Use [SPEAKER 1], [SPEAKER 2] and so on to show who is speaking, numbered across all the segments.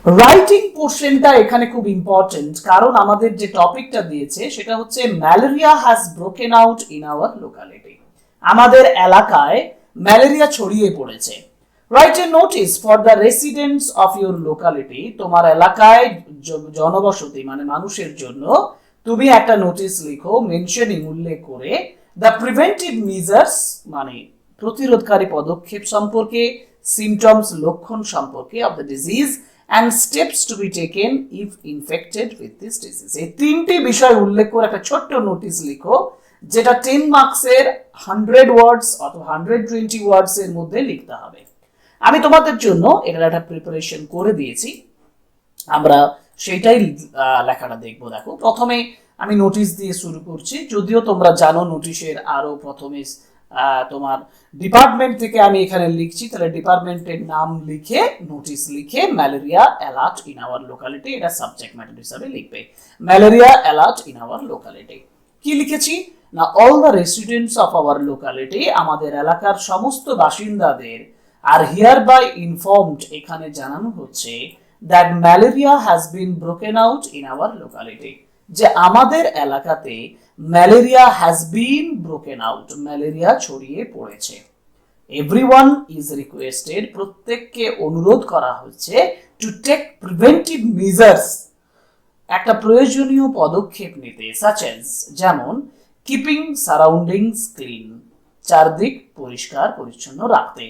[SPEAKER 1] Writing পোর্শনটা এখানে খুব ইম্পর্টেন্ট, কারণ আমাদের যে টপিকটা দিয়েছে সেটা হচ্ছে malaria has broken out in our locality. আমাদের এলাকায় ম্যালেরিয়া ছড়িয়ে পড়েছে। Write a notice for the residents of your locality. তোমার এলাকায় জনবসতি মানে মানুষের জন্য তুমি একটা নোটিশ লিখো, মেনশনিং উল্লেখ করে দ্য প্রিভেন্টিভ মেজার্স মানে প্রতিরোধকারী পদক্ষেপ সম্পর্কে, সিমটমস লক্ষণ সম্পর্কে of the disease and steps to be taken if infected with this disease। এই তিনটি বিষয় উল্লেখ করে একটা ছোট্ট নোটিশ লিখো, যেটা 10 মার্কসের 100 ওয়ার্ডস অথবা 120 ওয়ার্ডস এর মধ্যে লিখতে হবে। আমি তোমাদের জন্য এটার একটা প্রিপারেশন করে দিয়েছি, আমরা সেটাই লেখাটা দেখবো। দেখো, প্রথমে আমি নোটিশ দিয়ে শুরু করছি, যদিও তোমরা জানো নোটিশের আরো প্রথমে তোমার ডিপার্টমেন্ট থেকে আমি এখানে লিখছি, তাহলে ডিপার্টমেন্টের নাম লিখে নোটিশ লিখে malaria alert in our locality এটা সাবজেক্ট ম্যাটার হিসাবে লিখবে। Malaria alert in our locality কি লিখেছি না, all the residents of our locality, আমাদের এলাকার সমস্ত বাসিন্দাদের আর হিয়ার বাই ইনফর্মড, এখানে জানানো হচ্ছে that malaria has been broken out in our locality, যে আমাদের এলাকাতে malaria has been broken out, malaria ছড়িয়ে পড়েছে। এভরিওয়ান ইজ রিকোয়েস্টেড, প্রত্যেককে অনুরোধ করা হচ্ছে টু টেক প্রিভেন্টিভ মেজার্স, একটা প্রয়োজনীয় পদক্ষেপ নিতে, সাচ এজ যেমন কিপিং সারাউন্ডিংস ক্লিন, চারদিক পরিষ্কার পরিচ্ছন্ন রাখতে,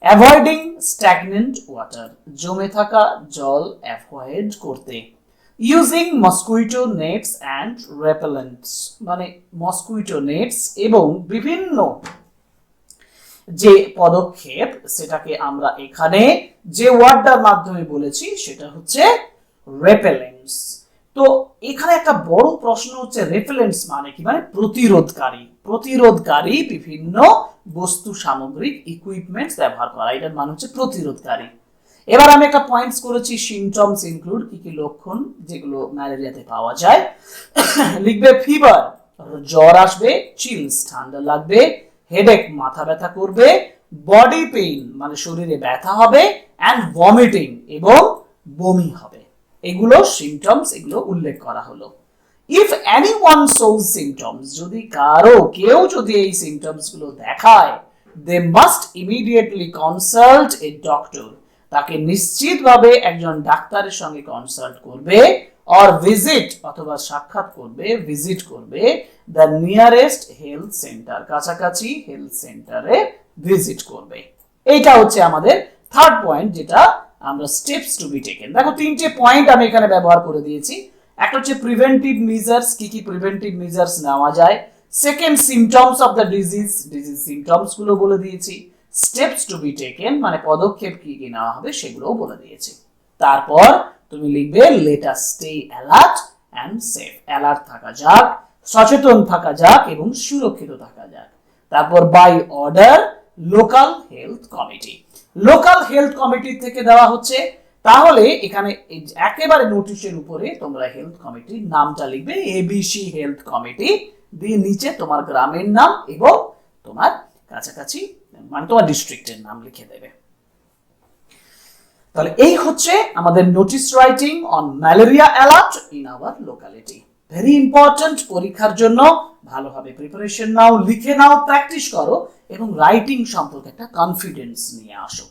[SPEAKER 1] অ্যাভয়েডিং স্ট্যাগনেন্ট ওয়াটার, জমে থাকা জল অ্যাভয়েড করতে, ইউজিং মসকুইটো নেটস অ্যান্ড রেপেলেন্টস, মানে মসকুইটো নেটস এবং বিভিন্ন যে পদক্ষেপ সেটাকে আমরা এখানে যে ওয়ার্ডটার মাধ্যমে বলেছি সেটা হচ্ছে রেপেলেন্টস। তো এখানে একটা বড় প্রশ্ন হচ্ছে রেপেলেন্টস মানে কি, মানে প্রতিরোধকারী, প্রতিরোধকারী বিভিন্ন বস্তু সামগ্রিক ইকুইপমেন্টস ব্যবহার করা, এটার মানে হচ্ছে প্রতিরোধকারী। এবার আমি একটা পয়েন্টস করেছি সিমটমস ইনক্লুড, কি কি লক্ষণ যেগুলো ম্যালেরিয়াতে পাওয়া যায়। লিখবে ফিভার, জ্বর আসবে, চিলস ঠান্ডা লাগবে, হেডেক মাথা ব্যথা করবে, বডি পেইন মানে শরীরে ব্যথা হবে, অ্যান্ড ভমিটিং এবং বমি হবে। এগুলো সিমটমস, এগুলো উল্লেখ করা হলো। ইফ এনিওয়ান শোজ সিমটমস, যদি কেউ যদি এই সিমটমস গুলো দেখায়, they must immediately consult a doctor, তাকে নিশ্চিতভাবে একজন ডাক্তারের সঙ্গে কনসাল্ট করবে, অর ভিজিট অথবা সাক্ষাৎ করবে, ভিজিট করবে দ্য নিয়ারেস্ট হেলথ সেন্টার, কাছাকাছি হেলথ সেন্টারে ভিজিট করবে। এইটা হচ্ছে আমাদের থার্ড পয়েন্ট, যেটা আমরা স্টেপস টু বি টেকেন। দেখো, তিনটে পয়েন্ট আমি এখানে ব্যবহার করে দিয়েছি। একটা হচ্ছে প্রিভেন্টিভ মেজার্স, কি কি প্রিভেন্টিভ মেজার্স নেওয়া যায়। Second, symptoms of the disease, disease symptoms গুলো বলে দিয়েছি। স্টেপস টু বি টেকেন মানে পদক্ষেপ কি কি নেওয়া হবে সেগুলোও বলে দিয়েছি। তারপর তুমি লিখবে let us stay alert and safe, alert থাকা যাক, সচেতন থাকা যাক এবং সুরক্ষিত থাকা যাক। তারপর by order local health committee, local health committee থেকে দেওয়া হচ্ছে। তাহলে এখানে একেবারে নোটিশের উপরে তোমরা হেলথ কমিটির নামটা লিখবে, এবিসি হেলথ কমিটি দিয়ে নিচে তোমার গ্রামের নাম এবং তোমার কাছাকাছি মানে তোমার ডিস্ট্রিক্টের নাম লিখে দেবে। তাহলে এই হচ্ছে আমাদের notice writing on malaria alert in our locality. Very important, পরীক্ষার জন্য ভালোভাবে প্রিপারেশন নাও, লিখে নাও, প্র্যাকটিস করো এবং রাইটিং সম্পর্কে একটা কনফিডেন্স নিয়ে আসো।